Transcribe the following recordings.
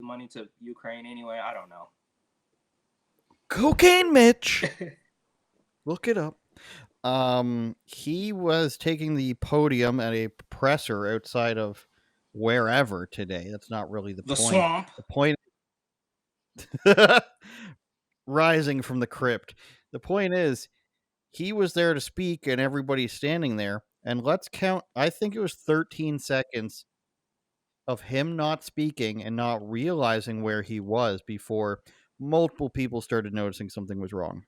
money to Ukraine anyway. I don't know. Cocaine Mitch. Look it up. He was taking the podium at a presser outside of wherever today. That's not really the point. Swamp. The point rising from the crypt. The point is he was there to speak and everybody's standing there. And let's count, I think it was 13 seconds of him not speaking and not realizing where he was before multiple people started noticing something was wrong.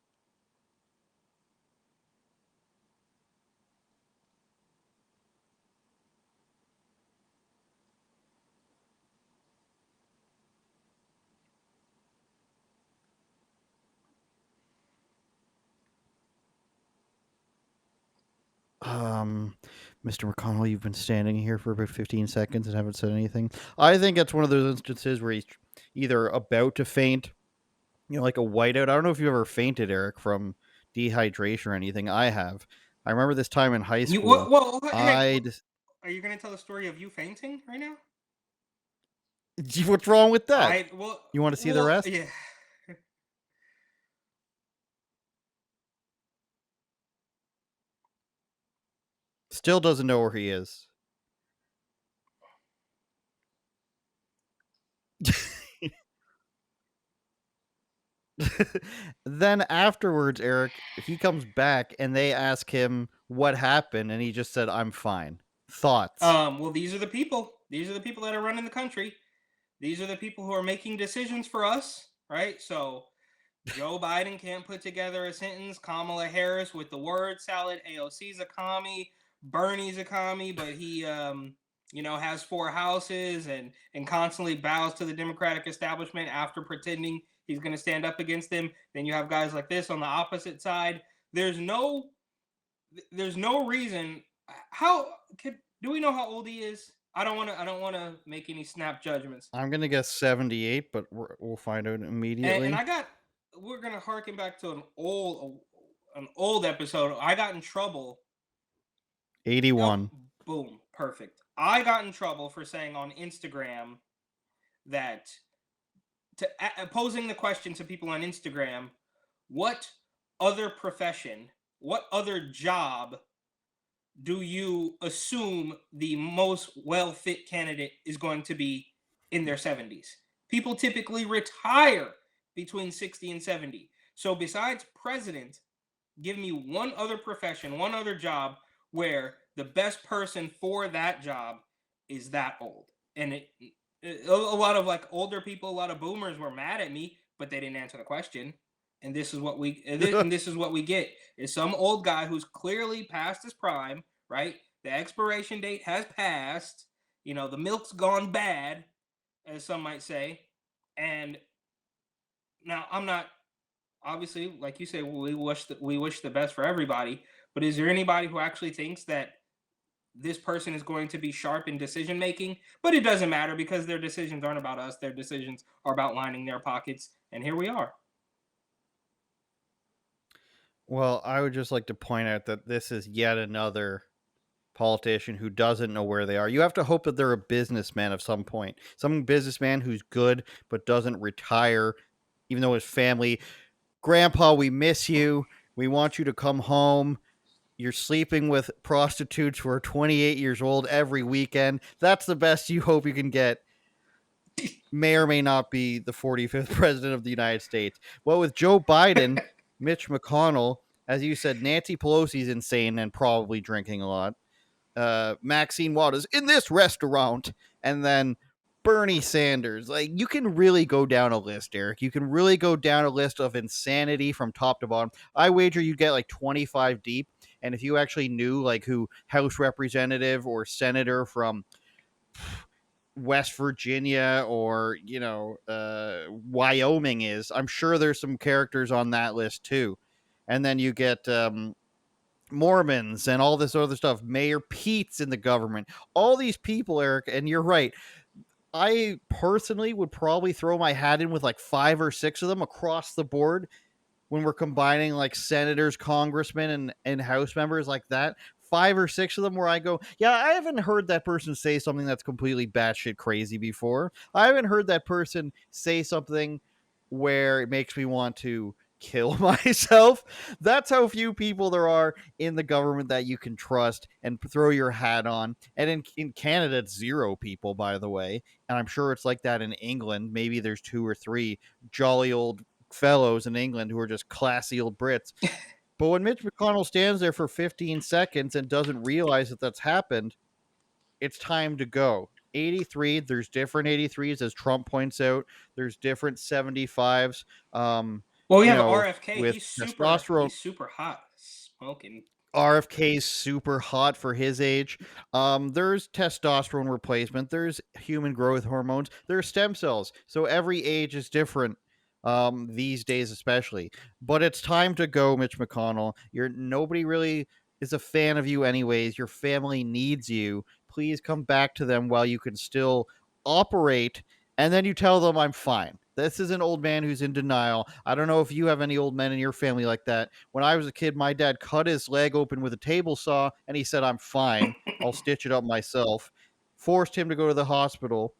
Mr. McConnell, you've been standing here for about 15 seconds and haven't said anything. I think it's one of those instances where he's either about to faint, like a whiteout. I don't know if you ever fainted, Eric, from dehydration or anything. I have. I remember this time in high school. Are you going to tell the story of you fainting right now? What's wrong with that? You want to see the rest? Yeah. Still doesn't know where he is. Then afterwards, Eric, he comes back and they ask him what happened, and he just said, "I'm fine." Thoughts? Well, these are the people. These are the people that are running the country. These are the people who are making decisions for us, right? So Joe Biden can't put together a sentence. Kamala Harris with the word salad. AOC's a commie. Bernie's a commie, but he, has 4 houses and constantly bows to the Democratic establishment after pretending he's going to stand up against them. Then you have guys like this on the opposite side. There's no reason. Do we know how old he is? I don't want to make any snap judgments. I'm gonna guess 78, but we'll find out immediately. And we're gonna harken back to an old episode. I got in trouble. 81. Oh, boom, perfect. I got in trouble for saying on Instagram that posing the question to people on Instagram, what other profession, what other job do you assume the most well-fit candidate is going to be in their 70s? People typically retire between 60 and 70. So besides president, give me one other profession, one other job where the best person for that job is that old. And a lot of like older people, a lot of boomers were mad at me, but they didn't answer the question. And this is what we get is some old guy who's clearly past his prime, right? The expiration date has passed. The milk's gone bad, as some might say. And now I'm not, obviously, like you say, we wish the best for everybody. But is there anybody who actually thinks that this person is going to be sharp in decision making? But it doesn't matter because their decisions aren't about us. Their decisions are about lining their pockets. And here we are. Well, I would just like to point out that this is yet another politician who doesn't know where they are. You have to hope that they're a businessman of some point. Some businessman who's good but doesn't retire, even though his family, Grandpa, we miss you. We want you to come home. You're sleeping with prostitutes who are 28 years old every weekend. That's the best you hope you can get. May or may not be the 45th president of the United States. Well, with Joe Biden, Mitch McConnell, as you said, Nancy Pelosi's insane and probably drinking a lot. Maxine Waters in this restaurant, and then Bernie Sanders. Like, you can really go down a list, Eric. You can really go down a list of insanity from top to bottom. I wager you get like 25 deep. And if you actually knew like who House Representative or Senator from West Virginia or, Wyoming is, I'm sure there's some characters on that list too. And then you get Mormons and all this other stuff. Mayor Pete's in the government. All these people, Eric, and you're right. I personally would probably throw my hat in with like 5 or 6 of them across the board when we're combining like senators, congressmen, and House members like that. 5 or 6 of them where I go, yeah, I haven't heard that person say something that's completely batshit crazy before. I haven't heard that person say something where it makes me want to kill myself. That's how few people there are in the government that you can trust and throw your hat on. And in Canada, it's 0 people, by the way. And I'm sure it's like that in England. Maybe there's 2 or 3 jolly old fellows in England who are just classy old Brits. But when Mitch McConnell stands there for 15 seconds and doesn't realize that that's happened, it's time to go. 83, there's different 83s, as Trump points out. There's different 75s. Well, we You have know, RFK. with testosterone. He's super hot, smoking. RFK's super hot for his age. There's testosterone replacement. There's human growth hormones. There's stem cells. So every age is different. These days especially. But it's time to go, Mitch McConnell. Nobody really is a fan of you anyways. Your family needs you. Please come back to them while you can still operate, and then you tell them I'm fine. This is an old man who's in denial. I don't know if you have any old men in your family like that. When I was a kid, my dad cut his leg open with a table saw and he said, I'm fine. I'll stitch it up myself. Forced him to go to the hospital.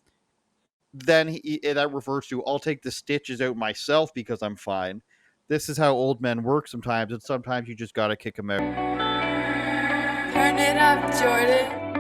Then that reverts to, I'll take the stitches out myself because I'm fine. This is how old men work sometimes, and sometimes you just got to kick them out. Turn it up, Jordan.